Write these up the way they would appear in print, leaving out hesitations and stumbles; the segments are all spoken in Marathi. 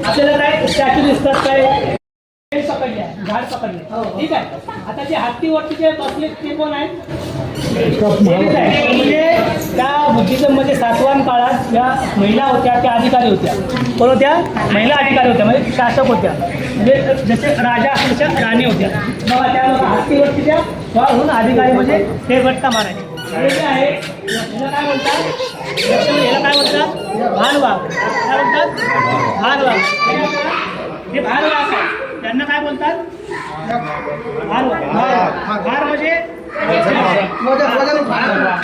आपल्याला काय स्टॅच्यू दिसतात, काय पकडले, झाड पकडले. ठीक आहे. आता जे हत्तीवरती जे बसले ते कोण आहेत? म्हणजे त्या बुद्धिझममध्ये सातवाहन काळात ज्या महिला होत्या त्या अधिकारी होत्या. कोण होत्या? महिला अधिकारी होत्या, म्हणजे शासक होत्या. म्हणजे जसे राजा असायच्या राणी होत्या. बघा त्या लोक हत्तीवरती त्या म्हणून अधिकारी म्हणजे ते गट्टा मारायचे. हे जे आहे याला काय म्हणतात? याला काय म्हणतात? भानवाग. काय म्हणतात? भानवाग. हे भानवाग आहे. त्यांना काय बोलतात? भार म्हणजे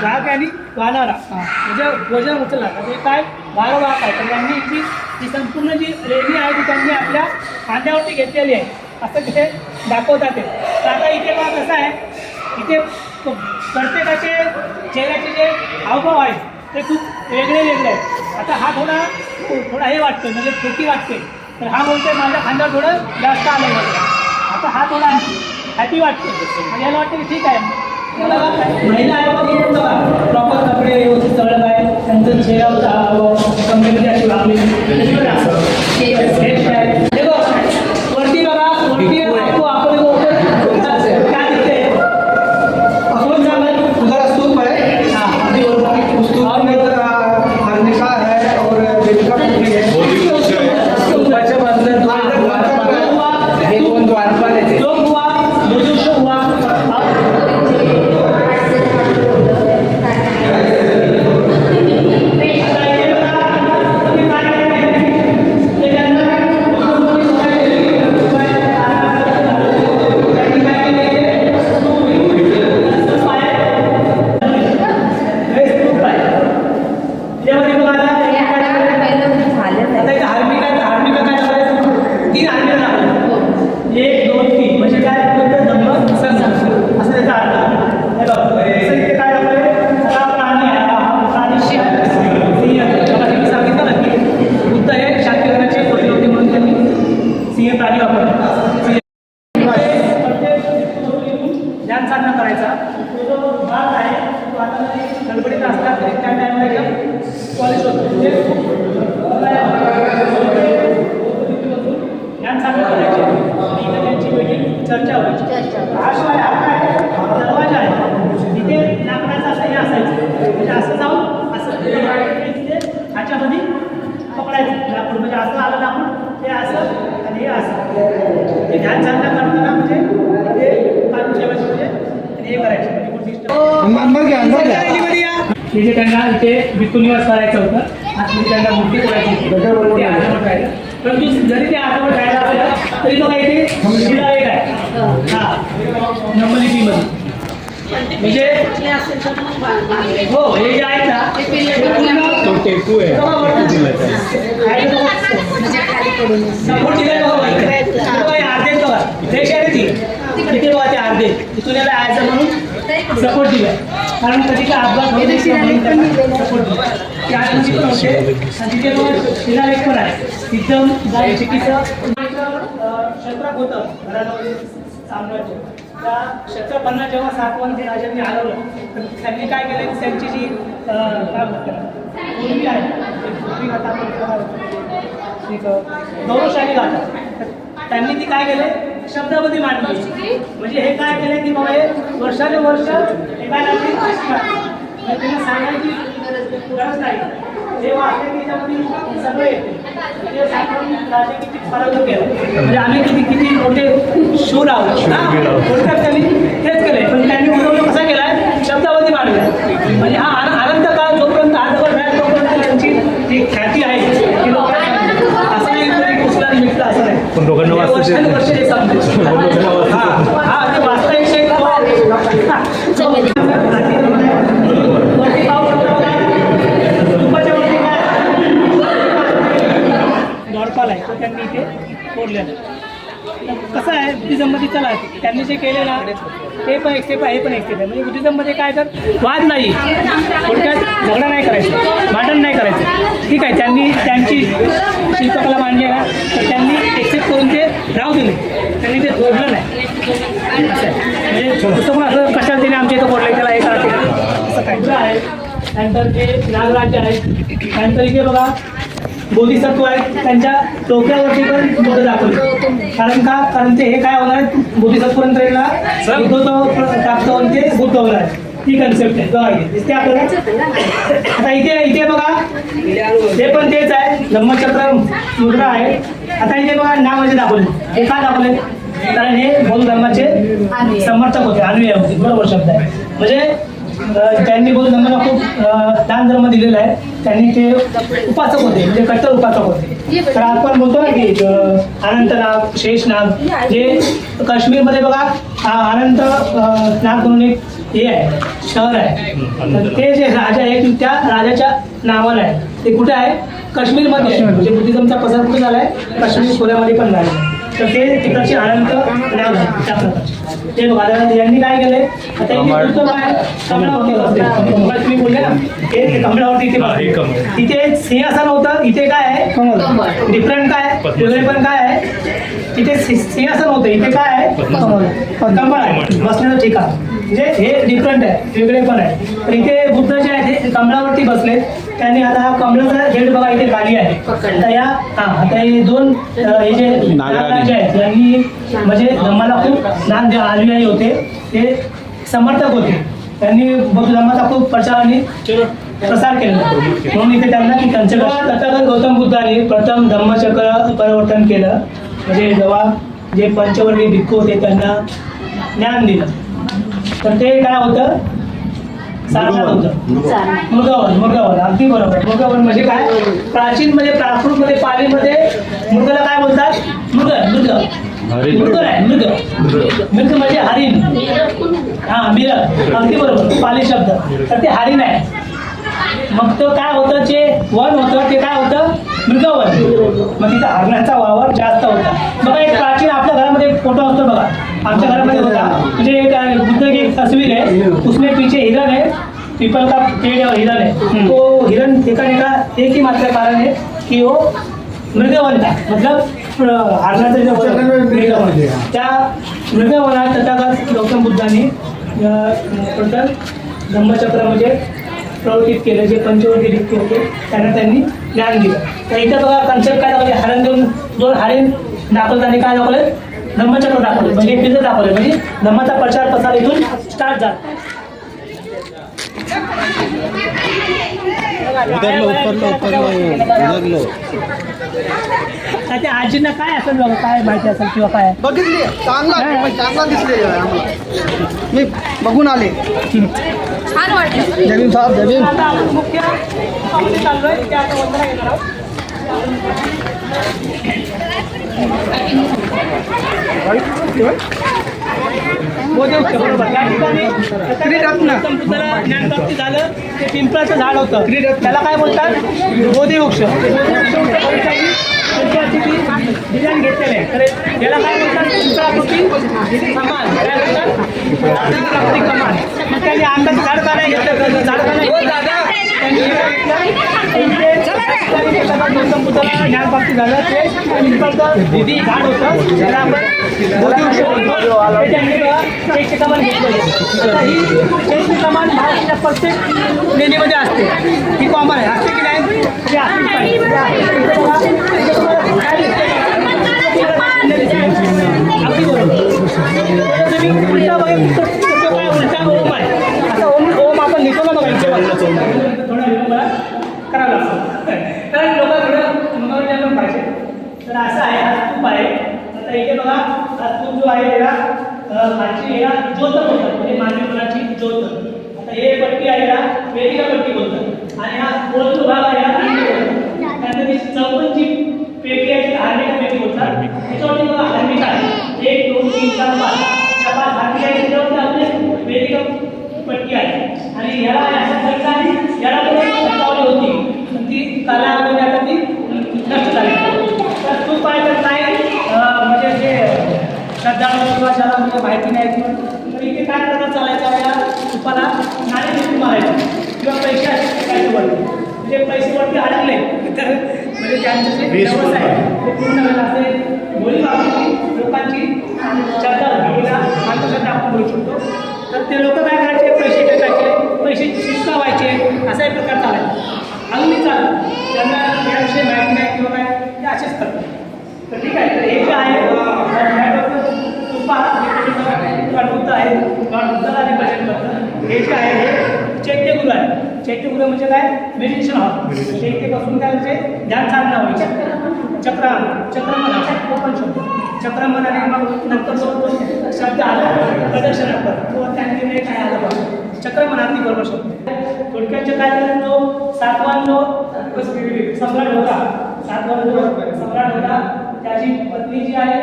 वाघ आणि वानरा म्हणजे वजन उचलला. म्हणजे काय? भारवाहक आहे. तर त्यांनी ती संपूर्ण जी रेल्वे आहे ती त्यांनी आपल्या खांद्यावरती घेतलेली आहे, असं तिथे दाखवतात ते. तर आता इथे बघा कसं आहे, इथे प्रत्येकाचे चेहऱ्याचे जे हावभाव आहेत ते खूप वेगळे वेगळे आहेत. आता हा थोडा हे वाटतो, म्हणजे खोटी वाटते. तर हा बोलतोय माझ्या खांद्यावर थोडं जास्त आलं आहे. आता हा थोडा हॅपी वाटतो, म्हणजे याला वाटतं की ठीक आहे. महिला आहे प्रॉपर कपडे व्यवस्थित सगळं काय त्यांचं चेहऱ्यावर कंपनी अशी लागली वरती बघा. वरती आपण काय दिसते? आपण सांगा तुझा स्तूप आहे. चर्चा व्हायची. हा शिवाय दरवाजा आहे तिथे लाकडाचं असं हे असायचं, म्हणजे असं जाऊन असं तिथे ह्याच्यामध्ये पकडायचं लाकूड, म्हणजे असं आलं लाकूड ते असं आणि हे असं ते ध्यान साधना करताना म्हणजे ते काढून ठेवायचं, म्हणजे हे करायचं. हे जे त्यांना इथे विष्णू निवास करायचं होतं, आतमध्ये त्यांना मूर्ती करायची होती. परंतु जरी ते आठवड राहायला आलं तरी बघा इथे शिलालेख आहे. हा नम्रलिपीमध्ये, म्हणजे हो हे जे आहेत ना टेकू आहे अर्धे बघा तिथे बघा ते अर्धे तिथून याला यायचं म्हणून सपोर्ट दिलाय. कारण कधी काय अपघात होऊ नये सपोर्ट दिला. त्या पण होते आणि तिथे शिलालेख पण आहे. एकदम चिकीचं क्षेत्रात होतं घरामध्ये साम्राज्य. त्या क्षेत्रपांना जेव्हा सातवाहन हे राजांनी हलवलं तर त्यांनी काय केलं की त्यांची जी काय म्हणतात पूर्वी आहे पूर्वी गाथा एक गौरवशाली गाथा, त्यांनी ती काय केले शब्दामध्ये मांडली. म्हणजे हे काय केले की बाबा हे वर्षानुवर्ष एका त्यांना सांगायची गरज नाही. हे वाचले की त्याच्यामध्ये सगळे येते. राजा किती फरक केलं, म्हणजे आम्ही किती मोठे शूर आहोत थोडक्यात त्यांनी तेच केले. पण त्यांनी उद्योग कसा केलाय शब्दावधी मांडलाय. म्हणजे हा आनंद काळ जोपर्यंत हातभर राहील तोपर्यंत त्यांची जी ख्याती आहे ती लोकांना असं नाही तरी कुसला मिळतं असं नाही. पण लोकांना वर्ष हे समजेल. हा ते वाचता एक दोडपाल आहे तो त्यांनी इथे तोडलेला. कसं आहे बुद्धिझममध्ये चला त्यांनी जे केलं ना ते पण एक स्टेप आहे, हे पण एक स्टेप आहे. म्हणजे बुद्धिझममध्ये काय तर वाद नाही, थोडक्यात झगडा नाही करायचं, भांडण नाही करायचं. ठीक आहे, त्यांनी त्यांची शिल्पकला मांडली ना तर त्यांनी एक्सेप्ट करून ते राहू दिले, त्यांनी ते जोडलं नाही. असं आहे म्हणजे छोटंसं पण असं कशाला तिने आमच्या इथं बोललं त्याला हे करायचं असं काय आहे. त्यानंतर ते नागराज्य आहे, त्यानंतर इथे बघा बोधिसत्व आहेत, त्यांच्या डोक्यावरती पण बोट दाखवले. कारण ते हे काय होणार आहे, बोधिसत्वापर्यंत प्राप्त होऊन ते बुद्ध होणार आहे. ही कन्सेप्ट आहे बघा, दिसते आपल्याला. आता इथे बघा हे पण तेच आहे, धम्मचक्र मुद्रा आहे. आता इथे बघा नावाचे दाखवले, हे का दाखवले कारण हे बौद्ध धर्माचे समर्थक होते, अनुयायी होते. बरोबर शब्द आहे. म्हणजे त्यांनी बौद्ध धर्माला खूप दान धर्म दिलेला आहे. त्यांनी ते उपासक होते, म्हणजे कट्टर उपासक होते. तर आपण बोलतो ना की अनंतनाग, शेषनाग, जे काश्मीरमध्ये बघा अनंत नाग म्हणून एक हे आहे, शहर आहे. तर ते जे राजा आहे त्या राजाच्या नावाला आहे. ते कुठे आहे? काश्मीरमध्ये आहे. म्हणजे बुद्धिझमचा प्रसार कुठे झाला आहे? काश्मीर खोऱ्यामध्ये पण झाला आहे. तर ते तिकडचे अनंत नाग आहे त्या प्रकारचे. ते बघा यांनी काय केलंय, आता इथे काय कमळावरती बसले, तुम्ही बोलले ना हे कमळावरती इथे सिंहासन होतं, इथे काय आहे कमळ. डिफरंट काय वेगळे पण काय आहे, तिथे सिंहासन होतं, इथे काय आहे कमळ आहे बसण्याचं ठिकाण. म्हणजे हे डिफरंट आहे, वेगळे पण आहे. तर इथे बुद्ध जे आहे ते कमळावरती बसले. त्यांनी आता हा कमळाचा हेड बघा इथे खाली आहे. आता या आता हे दोन हे जे नागराज आहेत यांनी म्हणजे धर्माला खूप ज्ञान अनुयायी होते, ते समर्थक होते. त्यांनी बौद्ध धर्माचा खूप प्रचार आणि प्रसार केला, म्हणून इथे त्यांना की तथागत गौतम बुद्धाने प्रथम धम्मचक्र परिवर्तन केलं. म्हणजे जेव्हा जे पंचवर्णीय भिक्खू होते त्यांना ज्ञान दिलं, तर ते काय होतं सारनाथ होतं. मृगवन अगदी बरोबर. मृगवन म्हणजे काय, प्राचीन म्हणजे प्राकृतमध्ये पालीमध्ये मृगला काय बोलतात, मृग म्हणजे हरिण. मिरग अगदी बरोबर, पाली शब्द. तर ते हरिण आहे. मग तो काय होतं, जे वन होतं ते काय होतं मृगवन. मग तिथं हरणाचा वावर जास्त होता. बघा एक प्राचीन आपल्या घरामध्ये फोटो असतो बघा, आमच्या घरामध्ये होता. म्हणजे एक बुद्ध की एक तस्वीर है, उसमें पीछे हिरन है, पीपल का पेड़ हिरन है. तो हिरन एक ही मात्र कारण है कि वो मृगवन था, मतलब हरणाचं जे मृगवन. त्या मृगवनात तथागत गौतम बुद्धांनी टोटल धम्मचक्र म्हणजे प्रवर्तित केलं. जे पंचवर्ती भिक्खू होते त्यांनी ज्ञान दिलं. तर इथं बघा कन्सेप्ट काय दाखवले, हरण दोन हरिण दाखवलं आणि काय दाखवलं धम्मचक्र दाखवले, म्हणजे पिझ्झा दाखवले. म्हणजे धम्माचा प्रचार प्रसार इथून स्टार्ट झाला. त्या आजींना काय असेल बघा, काय माहिती असेल किंवा काय बघितली, चांगला दिसले मी बघून आले. छान वाटलं. जमीन साहेब जमीन आता आपण मुख्य चालू आहे ते आता वंदना घेणार आहोत. बरोबर या ठिकाणी बुद्धाला ज्ञानप्राप्ती झालं. ते पिंपळाचं झाड होतं, त्याला काय बोलतात बोधिवृक्ष. डिझाईन घेतलेलं आहे. तर याला काय बोलतात पिंपळाकृती कमान, काय बोलतात पिंपळाकृती कमान. मग त्यांनी आंब्याचं झाड काढायला घेतलं, झाड काढायला गौतम बुद्धाला ज्ञानप्राप्ती झालं. ते पिंपळाचं झाड होतं, त्याला आपण बोधिवृक्ष बोलतो. चैत्य कमान घेतलेली. आता ही चैत्य कमान महाराष्ट्राच्या प्रत्येक लेणीमध्ये असते, ही कॉमन आहे, असते की नाही ते असतेच पाहिजे. अगदी बरोबर. तुम्ही उलटा बघा, काय उलटा ओम आहे, आता ओम आपण लिहितो ना बघा इथे थोडा मला करावं लागतं. तर लोक थोडं मनोरंजन पाहिजे. तर असं आहे, हा स्तूप आहे. आता इथे बघा हा स्तूप जो आहे त्याला खालची याला ज्योत बोलतात, म्हणजे मानवी ज्योत. आता हे पट्टी आहे ना वेदिका पट्टी बोलतात, आणि हा गोल जो भाग आहे त्यानंतर ती चौकोनची पेटी आहे ती हार्मिका पेटी बोलतात. त्याच्यावरती बघा हार्मिका 1 2 3 4 5 त्या 5 हार्मिका आहे, त्याच्यावरती आपली वेदिका पट्टी आहे. आणि ह्याला अशा साईडला आणि याला पण सजावट होती, पण ती कालावधीने आता ती नष्ट झाली. तर स्तूप आहे तर काय म्हणजे जे माहिती नाही तर इथे काय प्रकार चालायचा या तुपाला नाणे देखील मारायचे किंवा पैसे असे वरती म्हणजे पैसे वरती अडकले तर म्हणजे त्यांचं जे व्यवसाय आहे ते पूर्ण वेळेला असे गोळी वापरली लोकांची श्रद्धा देवीला अंधश्रद्धा आपण बोलू शकतो तर ते लोक काय करायचे पैसे टाकायचे पैसे शिस्कावायचे असा एक प्रकार चालायचा अगदी चालतं त्यांना याविषयी माहिती नाही किंवा काय ते असेच करतात तर ठीक आहे तर हे जे आहे तुपा बुद्ध आहे बुद्धाला रिप्रेझेंट करतं हे जे आहे हे चैत्यगुरु आहे चैत्यगुरु म्हणजे काय मेडिटेशन हवं चैत्यपासून काय म्हणजे ध्यान साधना व्हायची चक्रमन पण शब्द चक्रमन आणि मग नंतर जो शब्द आला प्रदर्शन किंवा त्यांनी काय आलं बघा चक्रमन अगदी बरोबर शब्द थोडक्याचे काय झालं जो सातवा जो सम्राट होता त्याची पत्नी जी आहे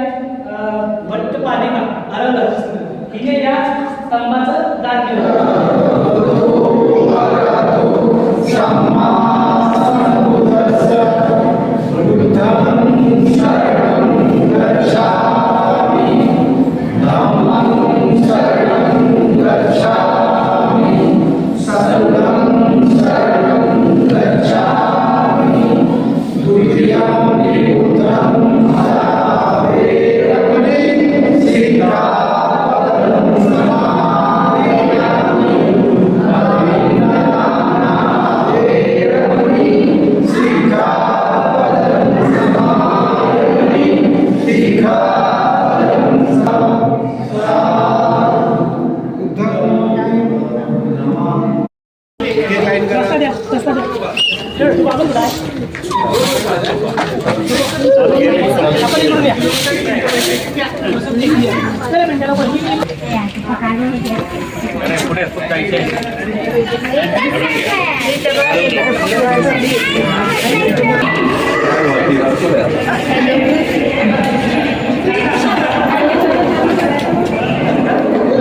भट्टपालिका अरंगत हिने या स्तंभाचं दान केलं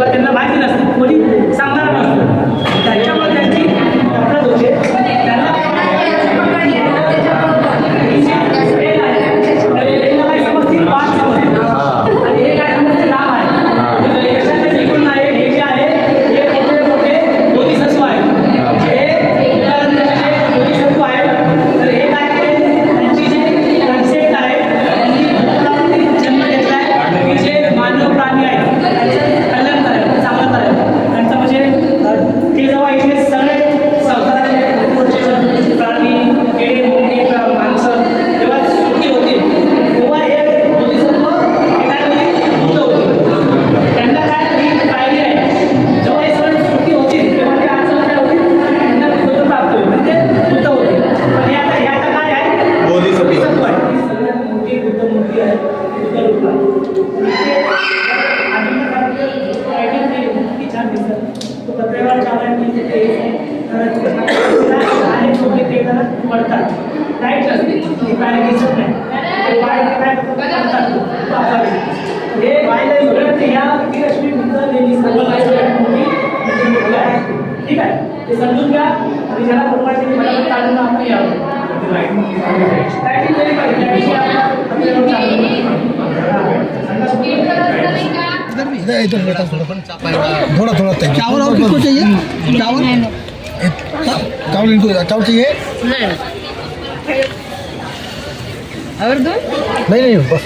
त्यांना माहिती नसतं कोणी सांगणार नसतं त्याच्यामुळे त्यांची अपराध होते त्यांना समजतील पाच समजतील आणि हे काय समजते नाव आहे कशाचे निघून आहे हे जे आहे हे मोठे मोठे बोधिसत्व आहेत हे बोधिसत्व आहेत तर हे काय त्यांची जे कन्सेप्ट आहे त्यांनी जन्म घेतला आहे की जे मानव प्राणी आहेत त्यांचं कल्याण करायचं चांगलं करायचं त्यांचं म्हणजे ते जेव्हा इथे सगळे संसाराचे प्राणी केळी मुंगी माणसं जेव्हा सुखी होतील तेव्हा हे बोधिसत्व मुक्त होतील त्यांना काय ही पायरी आहे जेव्हा हे सगळे सुखी होतील तेव्हा ते आजकाल काय होतील त्यांना बुद्ध प्राप्त होईल म्हणजे बुद्ध होतील पण हे आता काय आहे बोधिसत्व आहे ही सगळ्यात मोठी बुद्ध मूर्ती आहे बुद्ध रूप आहे इतकी छान दिसत तो पत्रेवर चालण्याची तिथे पडतात लाईट असते काय दिसत नाही हे पाहिलं एवढं ते या रश्मी ठीक आहे ते समजून घ्या आणि ज्याला बरोबर मला काढून आपण यावं लाईटिंग केली पाहिजे त्याविषयी थोड़ा थोड़ा चावल और किसको चाहिए चावल चावल इनको चावल चाहिए और दो नहीं नहीं बस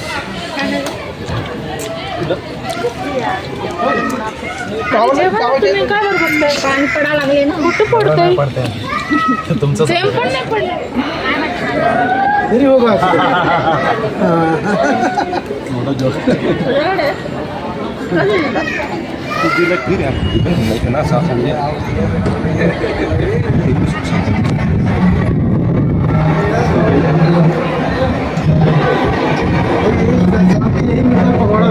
तुम्ही काय बघताय पाणी पडा लागले ना कुठं पडतंय तुमचं सेम पण नाही पडलं नहीं होगा पकौड़ा